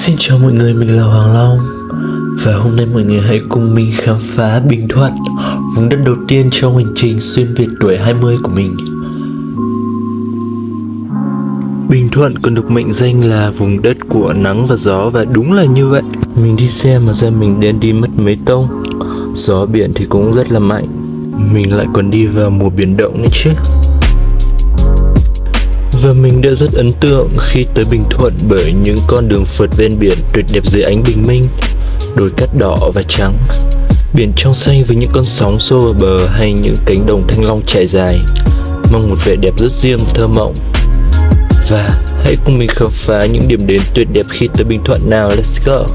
Xin chào mọi người, mình là Hoàng Long. Và hôm nay mọi người hãy cùng mình khám phá Bình Thuận, vùng đất đầu tiên trong hành trình xuyên Việt tuổi 20 của mình. Bình Thuận còn được mệnh danh là vùng đất của nắng và gió, và đúng là như vậy. Mình đi xe mà ra mình đến đi mất mấy tông. Gió biển thì cũng rất là mạnh. Mình lại còn đi vào mùa biển động nữa chứ. Và mình đã rất ấn tượng khi tới Bình Thuận bởi những con đường phượt ven biển tuyệt đẹp dưới ánh bình minh, đồi cát đỏ và trắng, biển trong xanh với những con sóng xô vào bờ, hay những cánh đồng thanh long trải dài, mang một vẻ đẹp rất riêng và thơ mộng. Và hãy cùng mình khám phá những điểm đến tuyệt đẹp khi tới Bình Thuận nào. Let's go!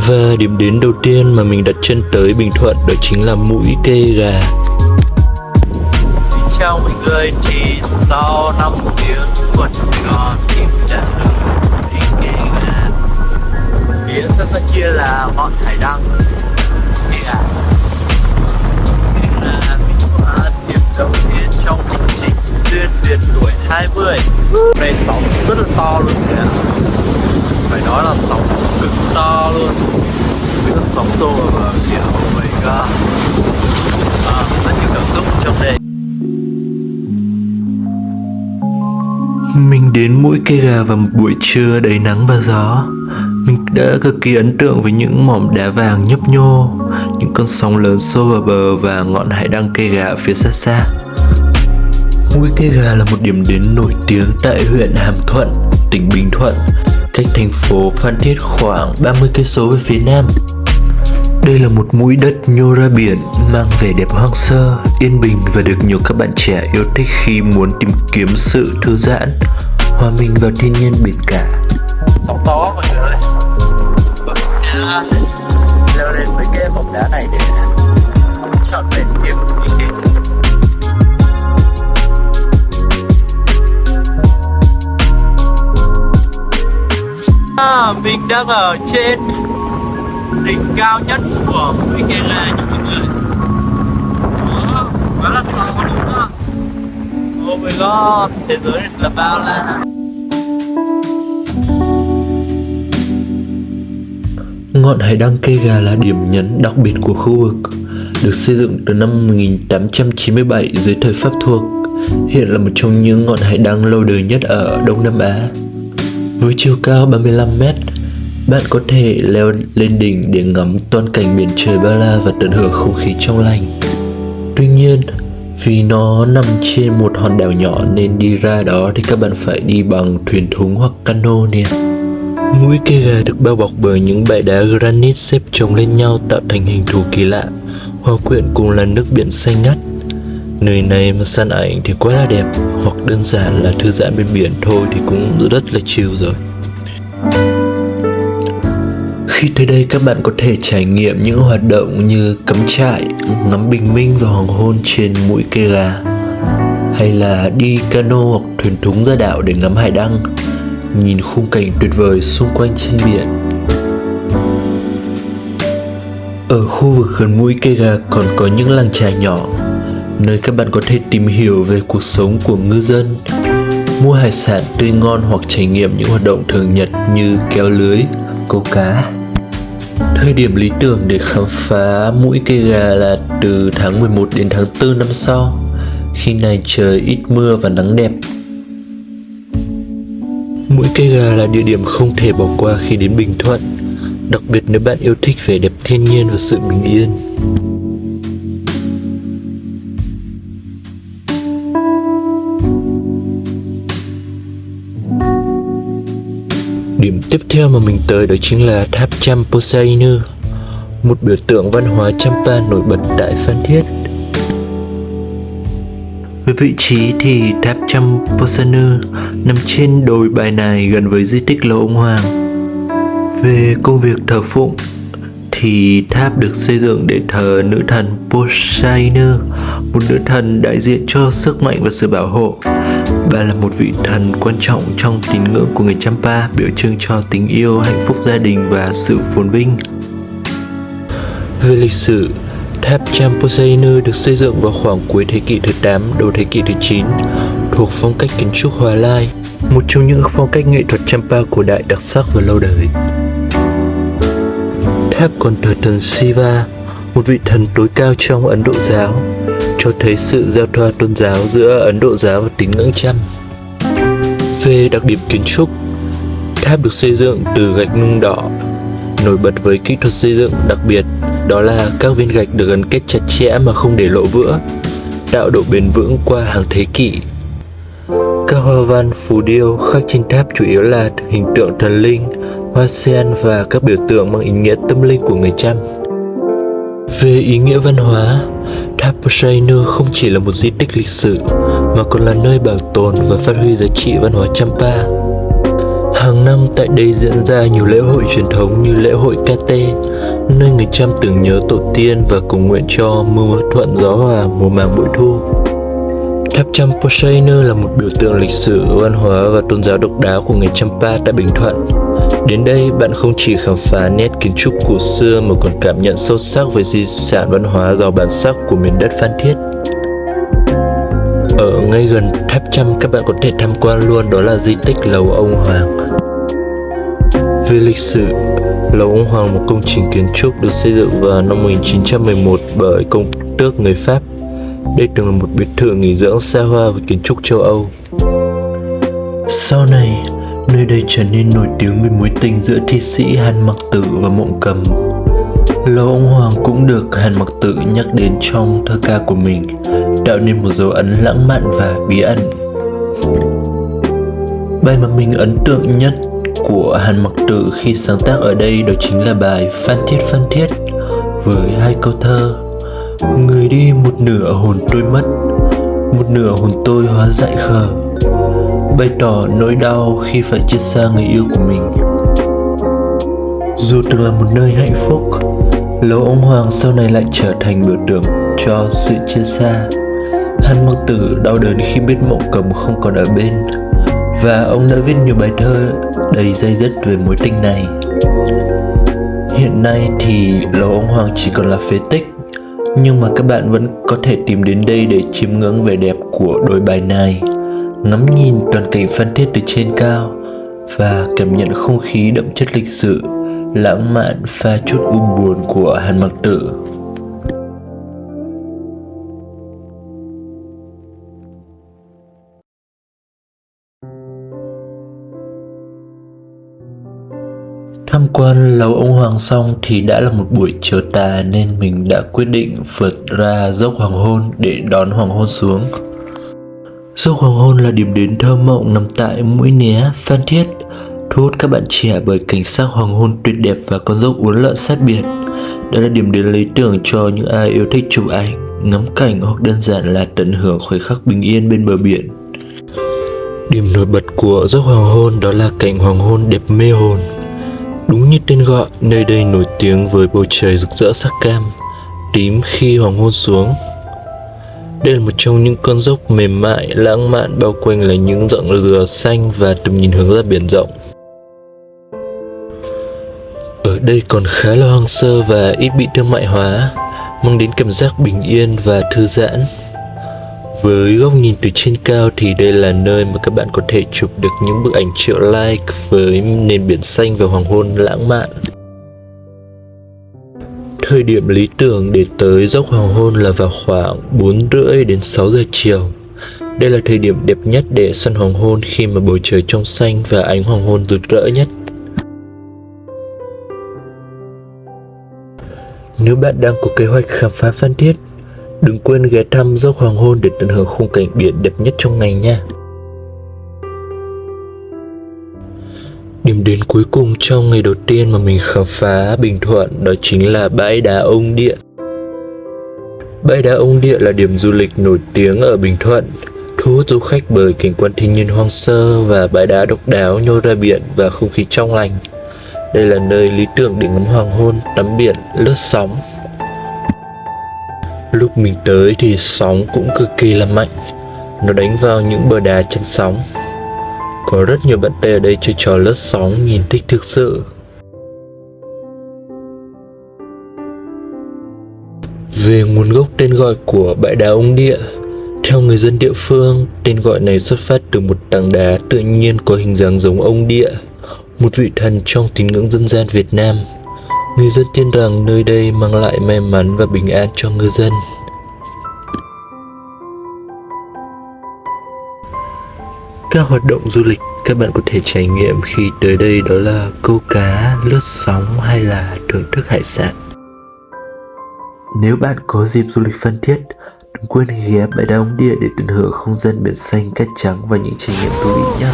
Và điểm đến đầu tiên mà mình đặt chân tới Bình Thuận đó chính là Mũi Kê Gà. Xin chào mọi người, thì sau 5 tiếng quận Sài Gòn thì đã được Mũi Kê Gà. Phía xa kia là ngọn Hải Đăng Kê Gà. Đây là điểm đầu tiên trong hành trình xuyên Việt tuổi 20. Đây sóng rất là to luôn kìa. Phải nói là sóng cực to luôn. Với con sóng xô vào bờ kia, oh my god. Rất nhiều cảm xúc trong đây. Mình đến Mũi Kê Gà vào một buổi trưa đầy nắng và gió. Mình đã cực kỳ ấn tượng với những mỏm đá vàng nhấp nhô, những con sóng lớn xô vào bờ và ngọn Hải Đăng Kê Gà ở phía xa xa. Mũi Kê Gà là một điểm đến nổi tiếng tại huyện Hàm Thuận, tỉnh Bình Thuận, cách thành phố Phan Thiết khoảng 30 cây số về phía nam. Đây là một mũi đất nhô ra biển, mang vẻ đẹp hoang sơ, yên bình và được nhiều các bạn trẻ yêu thích khi muốn tìm kiếm sự thư giãn, hòa mình vào thiên nhiên biển cả. Sóng to mọi người ơi. Và mình sẽ leo lên mấy cái mỏm đá này để chọn về kiếm ý kiến. Mình đang ở trên đỉnh cao nhất của Mũi Kê Gà nha mọi người. Đó, quá là to đúng không? Oh my god, thế giới là bao la. Ngọn Hải Đăng Kê Gà là điểm nhấn đặc biệt của khu vực, được xây dựng từ năm 1897 dưới thời Pháp thuộc. Hiện là một trong những ngọn hải đăng lâu đời nhất ở Đông Nam Á. Với chiều cao 35 mét, bạn có thể leo lên đỉnh để ngắm toàn cảnh biển trời bao la và tận hưởng không khí trong lành. Tuy nhiên, vì nó nằm trên một hòn đảo nhỏ nên đi ra đó thì các bạn phải đi bằng thuyền thúng hoặc cano nè. Mũi Kê Gà được bao bọc bởi những bãi đá granite xếp chồng lên nhau tạo thành hình thù kỳ lạ, hòa quyện cùng là nước biển xanh ngắt. Nơi này mà săn ảnh thì quá là đẹp, hoặc đơn giản là thư giãn bên biển thôi thì cũng rất là chill rồi. Khi tới đây các bạn có thể trải nghiệm những hoạt động như cắm trại, ngắm bình minh và hoàng hôn trên Mũi Kê Gà, hay là đi cano hoặc thuyền thúng ra đảo để ngắm hải đăng, nhìn khung cảnh tuyệt vời xung quanh trên biển. Ở khu vực gần Mũi Kê Gà còn có những làng chài nhỏ, nơi các bạn có thể tìm hiểu về cuộc sống của ngư dân, mua hải sản tươi ngon hoặc trải nghiệm những hoạt động thường nhật như kéo lưới, câu cá. Thời điểm lý tưởng để khám phá Mũi Kê Gà là từ tháng 11 đến tháng 4 năm sau, khi này trời ít mưa và nắng đẹp. Mũi Kê Gà là địa điểm không thể bỏ qua khi đến Bình Thuận, đặc biệt nếu bạn yêu thích vẻ đẹp thiên nhiên và sự bình yên. Điểm tiếp theo mà mình tới đó chính là tháp Chăm Posa Inu, một biểu tượng văn hóa Champa nổi bật tại Phan Thiết. Với vị trí thì tháp Chăm Posa Inu nằm trên đồi Bài Nài gần với di tích Lầu Ông Hoàng. Về công việc thờ phụng thì tháp được xây dựng để thờ nữ thần Posa Inu, một nữ thần đại diện cho sức mạnh và sự bảo hộ. Bà là một vị thần quan trọng trong tín ngưỡng của người Champa, biểu trưng cho tình yêu, hạnh phúc gia đình và sự phồn vinh. Về lịch sử, tháp Champoseinu được xây dựng vào khoảng cuối thế kỷ thứ 8, đầu thế kỷ thứ 9, thuộc phong cách kiến trúc Hòa Lai, một trong những phong cách nghệ thuật Champa cổ đại đặc sắc và lâu đời. Tháp còn thờ thần Shiva, một vị thần tối cao trong Ấn Độ giáo, cho thấy sự giao thoa tôn giáo giữa Ấn Độ giáo và tín ngưỡng Chăm. Về đặc điểm kiến trúc, tháp được xây dựng từ gạch nung đỏ, nổi bật với kỹ thuật xây dựng đặc biệt, đó là các viên gạch được gắn kết chặt chẽ mà không để lộ vữa, tạo độ bền vững qua hàng thế kỷ. Các hoa văn phù điêu khắc trên tháp chủ yếu là hình tượng thần linh, hoa sen và các biểu tượng mang ý nghĩa tâm linh của người Chăm. Về ý nghĩa văn hóa, tháp Poseidon không chỉ là một di tích lịch sử mà còn là nơi bảo tồn và phát huy giá trị văn hóa Champa. Hàng năm tại đây diễn ra nhiều lễ hội truyền thống như lễ hội Kate, nơi người Chăm tưởng nhớ tổ tiên và cầu nguyện cho mưa thuận gió hòa mùa màng bội thu. Tháp Chăm Poseidon là một biểu tượng lịch sử, văn hóa và tôn giáo độc đáo của người Champa tại Bình Thuận. Đến đây, bạn không chỉ khám phá nét kiến trúc cổ xưa mà còn cảm nhận sâu sắc về di sản văn hóa giàu bản sắc của miền đất Phan Thiết. Ở ngay gần tháp Chăm, các bạn có thể tham quan luôn, đó là di tích Lầu Ông Hoàng. Về lịch sử, Lầu Ông Hoàng là một công trình kiến trúc được xây dựng vào năm 1911 bởi công tước người Pháp. Đây từng là một biệt thự nghỉ dưỡng xa hoa về kiến trúc châu Âu. Sau này, nơi đây trở nên nổi tiếng vì mối tình giữa thi sĩ Hàn Mặc Tử và Mộng Cầm. Lầu Ông Hoàng cũng được Hàn Mặc Tử nhắc đến trong thơ ca của mình, tạo nên một dấu ấn lãng mạn và bí ẩn. Bài mà mình ấn tượng nhất của Hàn Mặc Tử khi sáng tác ở đây đó chính là bài Phan Thiết với hai câu thơ: người đi một nửa hồn tôi mất, một nửa hồn tôi hóa dại khờ, bày tỏ nỗi đau khi phải chia xa người yêu của mình. Dù từng là một nơi hạnh phúc, Lầu Ông Hoàng sau này lại trở thành biểu tượng cho sự chia xa. Hàn Mặc Tử đau đớn khi biết Mộng Cầm không còn ở bên, và ông đã viết nhiều bài thơ đầy day dứt về mối tình này. Hiện nay thì Lầu Ông Hoàng chỉ còn là phế tích, nhưng mà các bạn vẫn có thể tìm đến đây để chiêm ngưỡng vẻ đẹp của đồi bài này, ngắm nhìn toàn cảnh Phan Thiết từ trên cao và cảm nhận không khí đậm chất lịch sử, lãng mạn pha chút u buồn của Hàn Mặc Tử. Tham quan Lầu Ông Hoàng xong thì đã là một buổi chiều tà, nên mình đã quyết định vượt ra dốc Hoàng Hôn để đón hoàng hôn xuống. Dốc Hoàng Hôn là điểm đến thơ mộng nằm tại Mũi Né, Phan Thiết, thu hút các bạn trẻ bởi cảnh sắc hoàng hôn tuyệt đẹp và con dốc uốn lượn sát biển. Đây là điểm đến lý tưởng cho những ai yêu thích chụp ảnh, ngắm cảnh hoặc đơn giản là tận hưởng khoảnh khắc bình yên bên bờ biển. Điểm nổi bật của dốc Hoàng Hôn đó là cảnh hoàng hôn đẹp mê hồn. Đúng như tên gọi, nơi đây nổi tiếng với bầu trời rực rỡ sắc cam, tím khi hoàng hôn xuống. Đây là một trong những con dốc mềm mại, lãng mạn, bao quanh là những rặng dừa xanh và tầm nhìn hướng ra biển rộng. Ở đây còn khá là hoang sơ và ít bị thương mại hóa, mang đến cảm giác bình yên và thư giãn. Với góc nhìn từ trên cao thì đây là nơi mà các bạn có thể chụp được những bức ảnh triệu like với nền biển xanh và hoàng hôn lãng mạn. Thời điểm lý tưởng để tới dốc Hoàng Hôn là vào khoảng 4:30 đến 6 giờ chiều. Đây là thời điểm đẹp nhất để săn hoàng hôn khi mà bầu trời trong xanh và ánh hoàng hôn rực rỡ nhất. Nếu bạn đang có kế hoạch khám phá Phan Thiết, đừng quên ghé thăm dốc Hoàng Hôn để tận hưởng khung cảnh biển đẹp nhất trong ngày nha. Điểm đến cuối cùng trong ngày đầu tiên mà mình khám phá Bình Thuận đó chính là bãi đá Ông Địa. Bãi đá Ông Địa là điểm du lịch nổi tiếng ở Bình Thuận, thu hút du khách bởi cảnh quan thiên nhiên hoang sơ và bãi đá độc đáo nhô ra biển và không khí trong lành. Đây là nơi lý tưởng để ngắm hoàng hôn, tắm biển, lướt sóng. Lúc mình tới thì sóng cũng cực kỳ là mạnh, nó đánh vào những bờ đá chân sóng. Có rất nhiều bạn Tây ở đây chơi trò lướt sóng nhìn thích thực sự. Về nguồn gốc tên gọi của bãi đá Ông Địa, theo người dân địa phương, tên gọi này xuất phát từ một tảng đá tự nhiên có hình dáng giống ông Địa, một vị thần trong tín ngưỡng dân gian Việt Nam. Người dân tin rằng nơi đây mang lại may mắn và bình an cho ngư dân. Các hoạt động du lịch các bạn có thể trải nghiệm khi tới đây đó là câu cá, lướt sóng hay là thưởng thức hải sản. Nếu bạn có dịp du lịch Phan Thiết, đừng quên ghé bãi đá Ông Địa để tận hưởng không gian biển xanh cát trắng và những trải nghiệm thú vị nhé.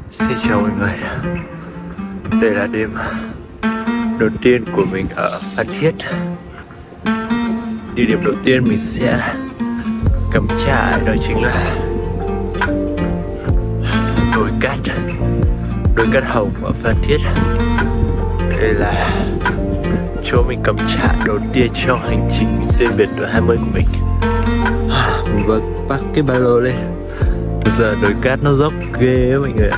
Xin chào mọi người. Đây là đêm đầu tiên của mình ở Phan Thiết. Địa điểm đầu tiên mình sẽ cắm trại đó chính là đồi cát hồng ở Phan Thiết. Đây là chỗ mình cắm trại đầu tiên trong hành trình xuyên Việt tuổi 20 của mình. Mình vừa bắt cái ba lô lên. Bây giờ đồi cát nó dốc ghê á mọi người ạ.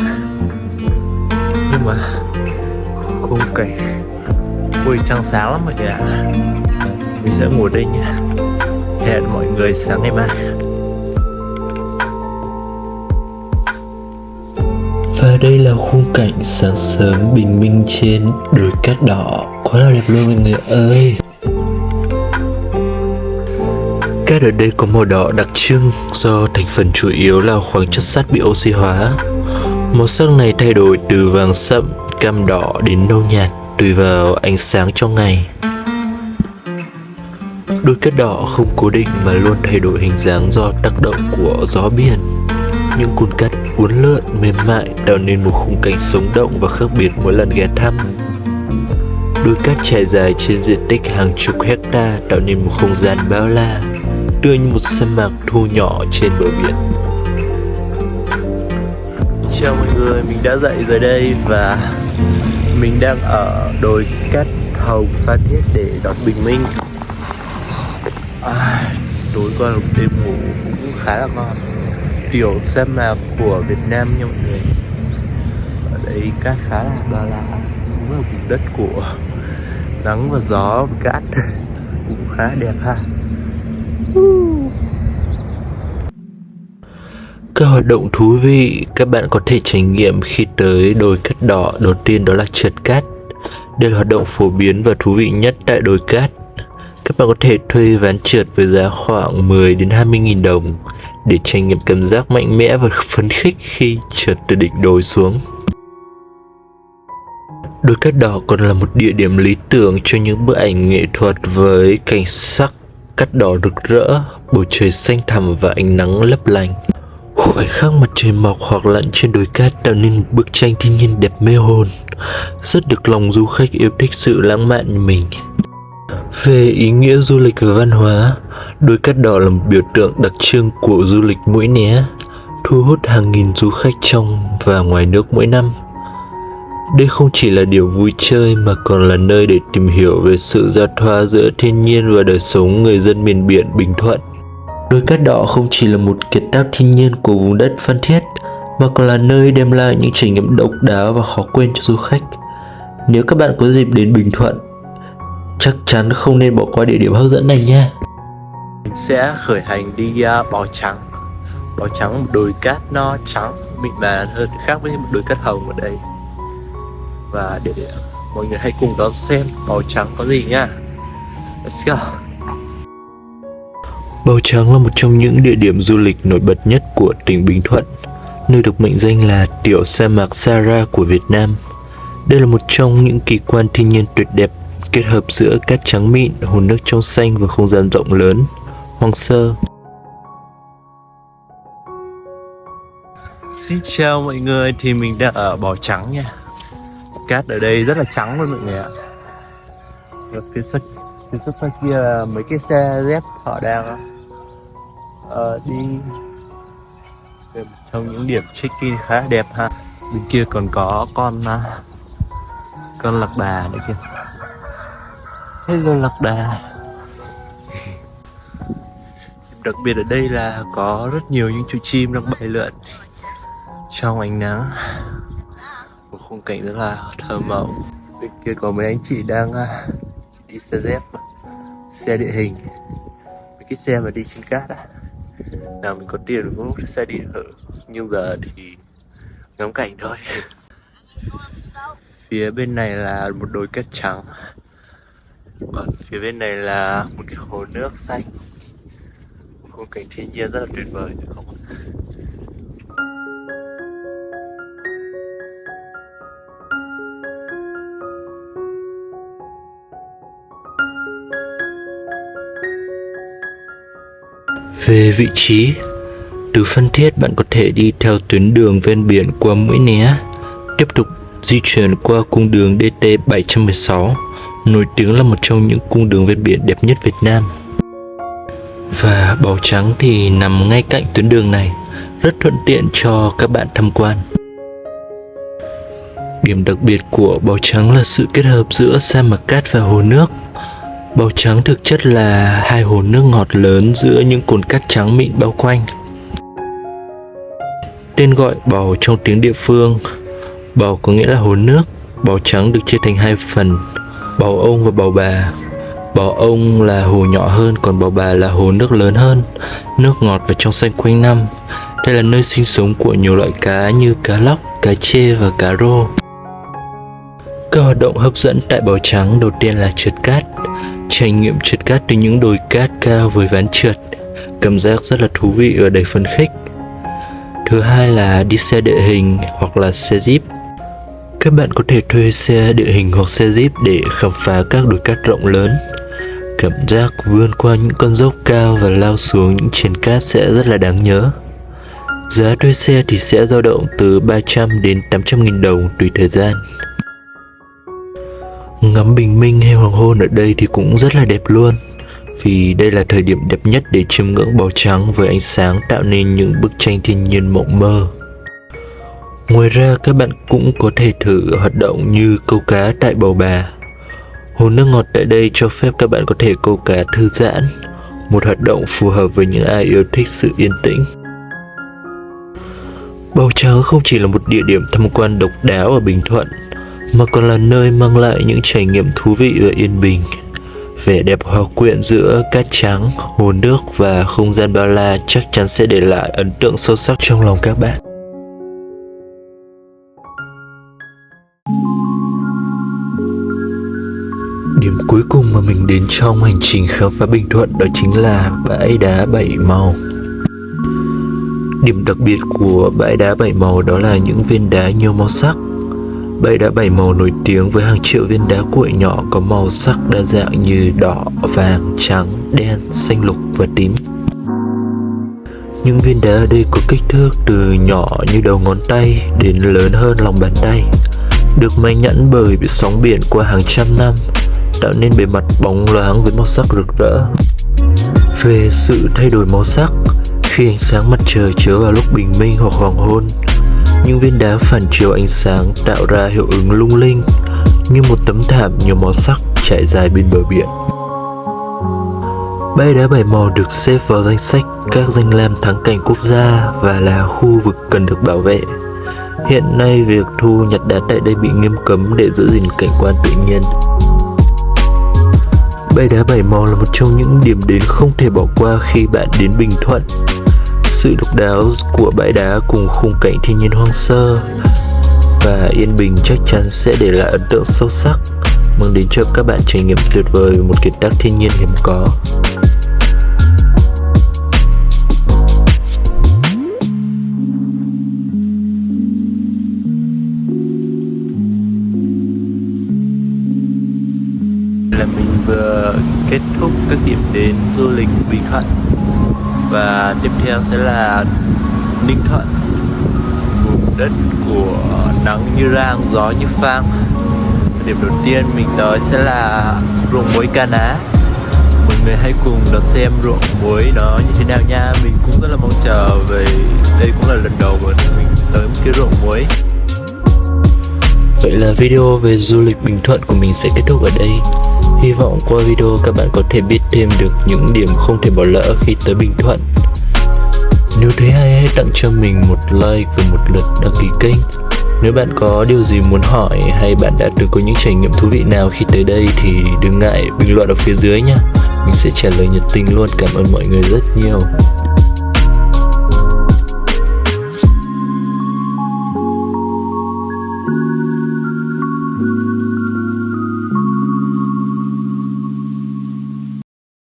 Nhưng mà khung cảnh ui trăng sáng lắm mọi người ạ. Mình sẽ ngủ đây nha. Hẹn mọi người sáng ngày mai. Và đây là khung cảnh sáng sớm bình minh trên đồi cát đỏ. Quá là đẹp luôn mọi người ơi. Cát ở đây có màu đỏ đặc trưng do thành phần chủ yếu là khoáng chất sắt bị oxy hóa. Màu sắc này thay đổi từ vàng sậm, cam đỏ đến nâu nhạt tùy vào ánh sáng trong ngày. Đồi cát đỏ không cố định mà luôn thay đổi hình dáng do tác động của gió biển. Những cồn cát uốn lượn mềm mại tạo nên một khung cảnh sống động và khác biệt mỗi lần ghé thăm. Đồi cát trải dài trên diện tích hàng chục hecta tạo nên một không gian bao la, tựa như một sa mạc thu nhỏ trên bờ biển. Chào mọi người, mình đã dậy rồi đây và mình đang ở đồi cát hồng Phan Thiết để đón bình minh. Tối qua là một đêm ngủ cũng khá là ngon. Tiểu sa mạc của Việt Nam nha mọi người. Ở đây cát khá là bao la, cũng là vùng đất của nắng và gió và cát. Cũng khá đẹp ha. Các hoạt động thú vị các bạn có thể trải nghiệm khi tới đồi cát đỏ đầu tiên đó là trượt cát. Đây là hoạt động phổ biến và thú vị nhất tại đồi cát. Các bạn có thể thuê ván trượt với giá khoảng 10 đến 20.000 đồng để trải nghiệm cảm giác mạnh mẽ và phấn khích khi trượt từ đỉnh đồi xuống. Đồi cát đỏ còn là một địa điểm lý tưởng cho những bức ảnh nghệ thuật với cảnh sắc cát đỏ rực rỡ, bầu trời xanh thẳm và ánh nắng lấp lánh. Khoảnh khắc mặt trời mọc hoặc lặn trên đồi cát tạo nên một bức tranh thiên nhiên đẹp mê hồn, rất được lòng du khách yêu thích sự lãng mạn như mình. Về ý nghĩa du lịch và văn hóa, đồi cát đỏ là một biểu tượng đặc trưng của du lịch Mũi Né, thu hút hàng nghìn du khách trong và ngoài nước mỗi năm. Đây không chỉ là điều vui chơi mà còn là nơi để tìm hiểu về sự giao thoa giữa thiên nhiên và đời sống người dân miền biển Bình Thuận. Đồi cát đỏ không chỉ là một kiệt tác thiên nhiên của vùng đất Phan Thiết mà còn là nơi đem lại những trải nghiệm độc đáo và khó quên cho du khách. Nếu các bạn có dịp đến Bình Thuận, chắc chắn không nên bỏ qua địa điểm hấp dẫn này nha. Mình sẽ khởi hành đi Bào Trắng. Bào Trắng một đồi cát nó trắng mịn màng hơn, khác với một đồi cát hồng ở đây. Và để mọi người hãy cùng đón xem Bào Trắng có gì nha. Let's go. Bào Trắng là một trong những địa điểm du lịch nổi bật nhất của tỉnh Bình Thuận, nơi được mệnh danh là tiểu sa mạc Sahara của Việt Nam. Đây là một trong những kỳ quan thiên nhiên tuyệt đẹp, kết hợp giữa cát trắng mịn, hồ nước trong xanh và không gian rộng lớn, hoang sơ. Xin chào mọi người, thì mình đang ở Bào Trắng nha. Cát ở đây rất là trắng luôn mọi người ạ. Và phía sau kia là mấy cái xe dép họ đang đi trong những điểm check-in khá đẹp ha. Bên kia còn có con lạc đà nữa kìa. Hello lạc đà. đặc biệt ở đây là có rất nhiều những chú chim đang bay lượn trong ánh nắng. Một khung cảnh rất là thơ mộng. Bên kia có mấy anh chị đang đi xe dép, xe địa hình. Mấy cái xe mà đi trên cát á. Nào mình có tiền cũng xe đi thử. Nhưng giờ thì ngắm cảnh thôi. Phía bên này là một đồi cát trắng, còn phía bên này là một cái hồ nước xanh. Một khung cảnh thiên nhiên rất là tuyệt vời, đúng không? Về vị trí, từ Phan Thiết bạn có thể đi theo tuyến đường ven biển qua Mũi Né, tiếp tục di chuyển qua cung đường DT-716, nổi tiếng là một trong những cung đường ven biển đẹp nhất Việt Nam. Và Bào Trắng thì nằm ngay cạnh tuyến đường này, rất thuận tiện cho các bạn tham quan. Điểm đặc biệt của Bào Trắng là sự kết hợp giữa sa mạc cát và hồ nước. Bào Trắng thực chất là hai hồ nước ngọt lớn giữa những cồn cát trắng mịn bao quanh. Tên gọi Bào trong tiếng địa phương, Bào có nghĩa là hồ nước. Bào Trắng được chia thành hai phần, Bào Ông và Bào Bà. Bào Ông là hồ nhỏ hơn, còn Bào Bà là hồ nước lớn hơn, nước ngọt và trong xanh quanh năm. Đây là nơi sinh sống của nhiều loại cá như cá lóc, cá trê và cá rô. Các hoạt động hấp dẫn tại Bào Trắng đầu tiên là trượt cát. Trải nghiệm trượt cát từ những đồi cát cao với ván trượt, cảm giác rất là thú vị và đầy phấn khích. Thứ hai là đi xe địa hình hoặc là xe jeep. Các bạn có thể thuê xe địa hình hoặc xe jeep để khám phá các đồi cát rộng lớn. Cảm giác vươn qua những con dốc cao và lao xuống những triền cát sẽ rất là đáng nhớ. Giá thuê xe thì sẽ dao động từ 300 đến 800.000 đồng tùy thời gian. Ngắm bình minh hay hoàng hôn ở đây thì cũng rất là đẹp luôn, vì đây là thời điểm đẹp nhất để chiêm ngưỡng Bào Trắng với ánh sáng tạo nên những bức tranh thiên nhiên mộng mơ. Ngoài ra các bạn cũng có thể thử hoạt động như câu cá tại Bào Bà. Hồ nước ngọt tại đây cho phép các bạn có thể câu cá thư giãn, một hoạt động phù hợp với những ai yêu thích sự yên tĩnh. Bào Trắng không chỉ là một địa điểm tham quan độc đáo ở Bình Thuận, mà còn là nơi mang lại những trải nghiệm thú vị và yên bình. Vẻ đẹp hòa quyện giữa cát trắng, hồ nước và không gian bao la chắc chắn sẽ để lại ấn tượng sâu sắc trong lòng các bạn. Điểm cuối cùng mà mình đến trong hành trình khám phá Bình Thuận đó chính là bãi đá 7 màu. Điểm đặc biệt của bãi đá 7 màu đó là những viên đá nhiều màu sắc. Bãi đá 7 màu nổi tiếng với hàng triệu viên đá cuội nhỏ có màu sắc đa dạng như đỏ, vàng, trắng, đen, xanh lục và tím. Những viên đá ở đây có kích thước từ nhỏ như đầu ngón tay đến lớn hơn lòng bàn tay, được may nhẵn bởi bị sóng biển qua hàng trăm năm, tạo nên bề mặt bóng loáng với màu sắc rực rỡ. Về sự thay đổi màu sắc, khi ánh sáng mặt trời chiếu vào lúc bình minh hoặc hoàng hôn, những viên đá phản chiếu ánh sáng tạo ra hiệu ứng lung linh như một tấm thảm nhiều màu sắc trải dài bên bờ biển. Bãi đá 7 màu được xếp vào danh sách các danh lam thắng cảnh quốc gia và là khu vực cần được bảo vệ. Hiện nay việc thu nhặt đá tại đây bị nghiêm cấm để giữ gìn cảnh quan tự nhiên. Bãi đá 7 màu là một trong những điểm đến không thể bỏ qua khi bạn đến Bình Thuận. Sự độc đáo của bãi đá cùng khung cảnh thiên nhiên hoang sơ và yên bình chắc chắn sẽ để lại ấn tượng sâu sắc, mang đến cho các bạn trải nghiệm tuyệt vời một kiệt tác thiên nhiên hiếm có. Là mình vừa kết thúc các điểm đến du lịch Bình Thuận và tiếp theo sẽ là Ninh Thuận, vùng đất của nắng như rang, gió như phang. Điểm đầu tiên mình tới sẽ là ruộng muối Ca Ná. Mọi người hãy cùng đón xem ruộng muối nó như thế nào nha. Mình cũng rất là mong chờ về đây, cũng là lần đầu mà mình tới một cái ruộng muối. Vậy là video về du lịch Bình Thuận của mình sẽ kết thúc ở đây. Hy vọng qua video các bạn có thể biết thêm được những điểm không thể bỏ lỡ khi tới Bình Thuận. Nếu thấy hay hãy tặng cho mình một like và một lượt đăng ký kênh. Nếu bạn có điều gì muốn hỏi hay bạn đã từng có những trải nghiệm thú vị nào khi tới đây thì đừng ngại bình luận ở phía dưới nha. Mình sẽ trả lời nhiệt tình luôn. Cảm ơn mọi người rất nhiều.